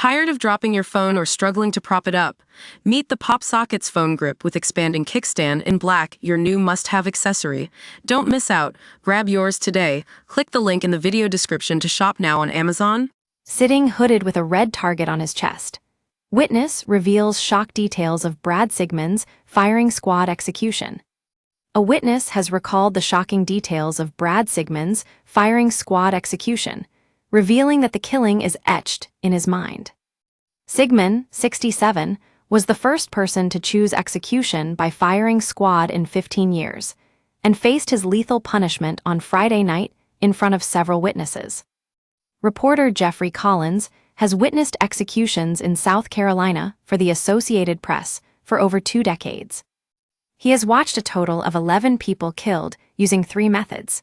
Tired of dropping your phone or struggling to prop it up? Meet the Pop Sockets phone grip with expanding kickstand in black, your new must-have accessory. Don't miss out. Grab yours today. Click the link in the video description to shop now on Amazon. Sitting hooded with a red target on his chest. Witness reveals shock details of Brad Sigmon's firing squad execution. A witness has recalled the shocking details of Brad Sigmon's firing squad execution, revealing that the killing is etched in his mind. Sigmon, 67, was the first person to choose execution by firing squad in 15 years, and faced his lethal punishment on Friday night in front of several witnesses. Reporter Jeffrey Collins has witnessed executions in South Carolina for the Associated Press for over 2 decades. He has watched a total of 11 people killed using 3 methods.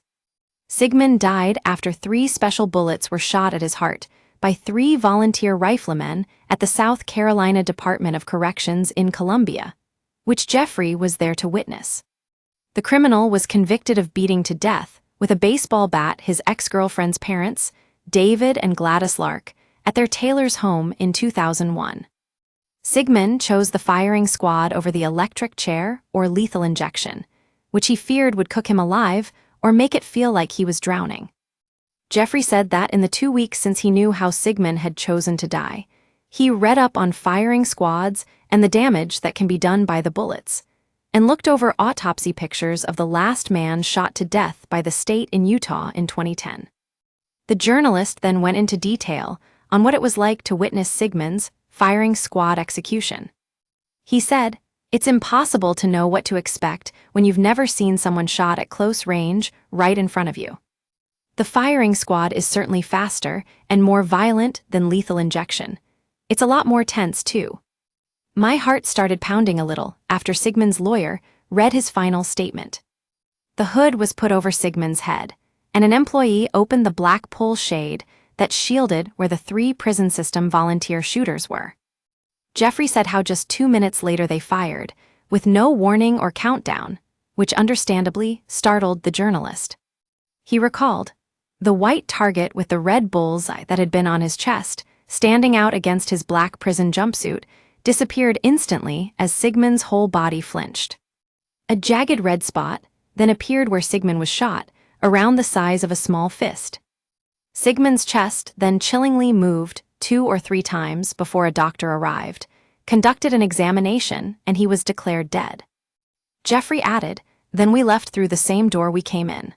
Sigmon died after 3 special bullets were shot at his heart by 3 volunteer riflemen at the South Carolina Department of Corrections in Columbia, which Jeffrey was there to witness. The criminal was convicted of beating to death with a baseball bat his ex-girlfriend's parents, David and Gladys Lark, at their Taylor's home in 2001. Sigmon chose the firing squad over the electric chair or lethal injection, which he feared would cook him alive or make it feel like he was drowning. Jeffrey said that in the 2 weeks since he knew how Sigmon had chosen to die, he read up on firing squads and the damage that can be done by the bullets, and looked over autopsy pictures of the last man shot to death by the state in Utah in 2010. The journalist then went into detail on what it was like to witness Sigmon's firing squad execution. He said, "It's impossible to know what to expect when you've never seen someone shot at close range right in front of you. The firing squad is certainly faster and more violent than lethal injection. It's a lot more tense, too." My heart started pounding a little after Sigmon's lawyer read his final statement. The hood was put over Sigmon's head, and an employee opened the black pull shade that shielded where the 3 prison system volunteer shooters were. Jeffrey said how just 2 minutes later they fired, with no warning or countdown, which understandably startled the journalist. He recalled, the white target with the red bullseye that had been on his chest, standing out against his black prison jumpsuit, disappeared instantly as Sigmon's whole body flinched. A jagged red spot then appeared where Sigmon was shot, around the size of a small fist. Sigmon's chest then chillingly moved 2 or 3 times before a doctor arrived, conducted an examination, and he was declared dead. Jeffrey added, "Then we left through the same door we came in."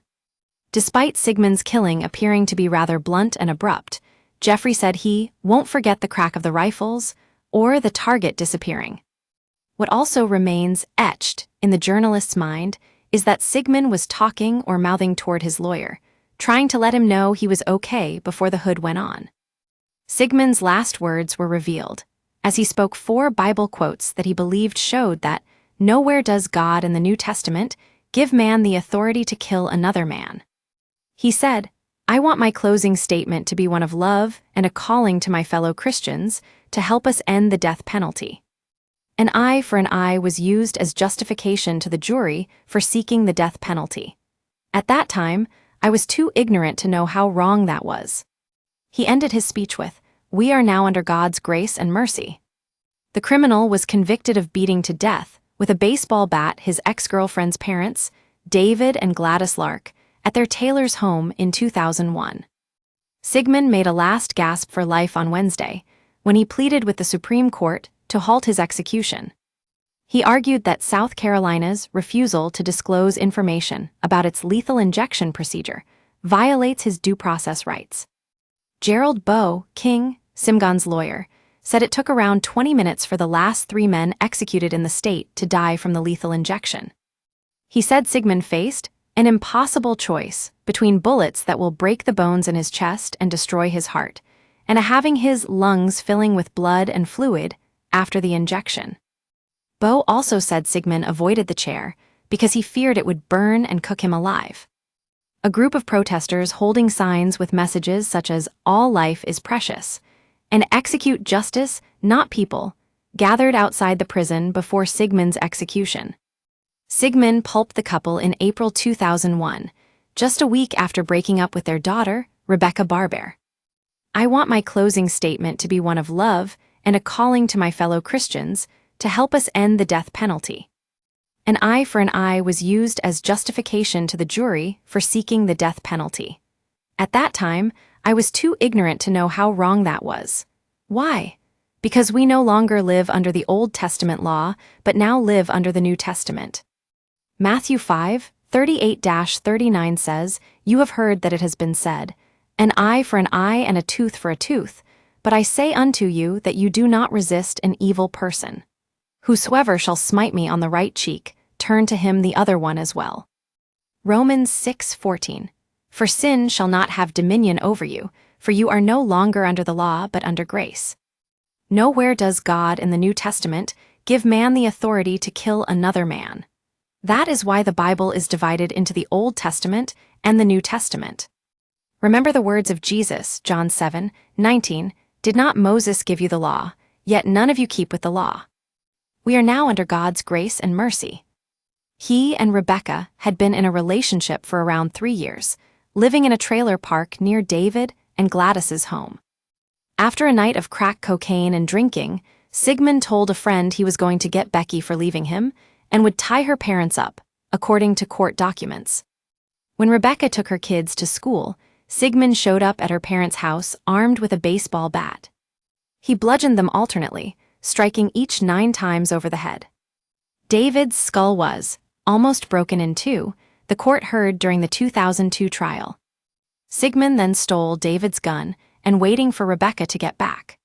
Despite Sigmon's killing appearing to be rather blunt and abrupt, Jeffrey said he won't forget the crack of the rifles or the target disappearing. What also remains etched in the journalist's mind is that Sigmon was talking or mouthing toward his lawyer, trying to let him know he was okay before the hood went on. Sigmon's last words were revealed, as he spoke 4 Bible quotes that he believed showed that nowhere does God in the New Testament give man the authority to kill another man. He said, "I want my closing statement to be one of love and a calling to my fellow Christians to help us end the death penalty. An eye for an eye was used as justification to the jury for seeking the death penalty. At that time, I was too ignorant to know how wrong that was." He ended his speech with, "We are now under God's grace and mercy." The criminal was convicted of beating to death with a baseball bat his ex-girlfriend's parents, David and Gladys Lark, at their Taylor's home in 2001. Sigmon made a last gasp for life on Wednesday when he pleaded with the Supreme Court to halt his execution. He argued that South Carolina's refusal to disclose information about its lethal injection procedure violates his due process rights. Gerald Bo King, Sigmon's lawyer, said it took around 20 minutes for the last 3 men executed in the state to die from the lethal injection. He said Sigmon faced an impossible choice between bullets that will break the bones in his chest and destroy his heart, and having his lungs filling with blood and fluid after the injection. Bo also said Sigmon avoided the chair because he feared it would burn and cook him alive. A group of protesters holding signs with messages such as "All life is precious" and "Execute justice, not people," gathered outside the prison before Sigmon's execution. Sigmon pulped the couple in April 2001, just a week after breaking up with their daughter, Rebecca Barber. I want my closing statement to be one of love and a calling to my fellow Christians to help us end the death penalty. An eye for an eye was used as justification to the jury for seeking the death penalty. At that time, I was too ignorant to know how wrong that was. Why? Because we no longer live under the Old Testament law, but now live under the New Testament. Matthew 5:38-39 says, "You have heard that it has been said, an eye for an eye and a tooth for a tooth. But I say unto you that you do not resist an evil person. Whosoever shall smite me on the right cheek, turn to him the other one as well." Romans 6:14. "For sin shall not have dominion over you, for you are no longer under the law but under grace." Nowhere does God in the New Testament give man the authority to kill another man. That is why the Bible is divided into the Old Testament and the New Testament. Remember the words of Jesus, John 7:19, "Did not Moses give you the law? Yet none of you keep with the law." We are now under God's grace and mercy. He and Rebecca had been in a relationship for around 3 years, living in a trailer park near David and Gladys's home. After a night of crack cocaine and drinking, Sigmon told a friend he was going to get Becky for leaving him and would tie her parents up, according to court documents. When Rebecca took her kids to school, Sigmon showed up at her parents' house armed with a baseball bat. He bludgeoned them alternately, striking each 9 times over the head. David's skull was almost broken in two, the court heard during the 2002 trial. Sigmon then stole David's gun and waiting for Rebecca to get back.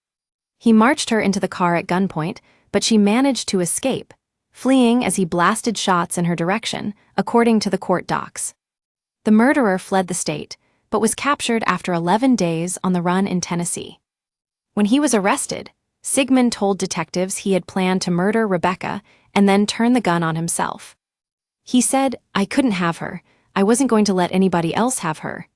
He marched her into the car at gunpoint, but she managed to escape, fleeing as he blasted shots in her direction, according to the court docs. The murderer fled the state, but was captured after 11 days on the run in Tennessee. When he was arrested, Sigmon told detectives he had planned to murder Rebecca and then turn the gun on himself. He said, "I couldn't have her. I wasn't going to let anybody else have her,"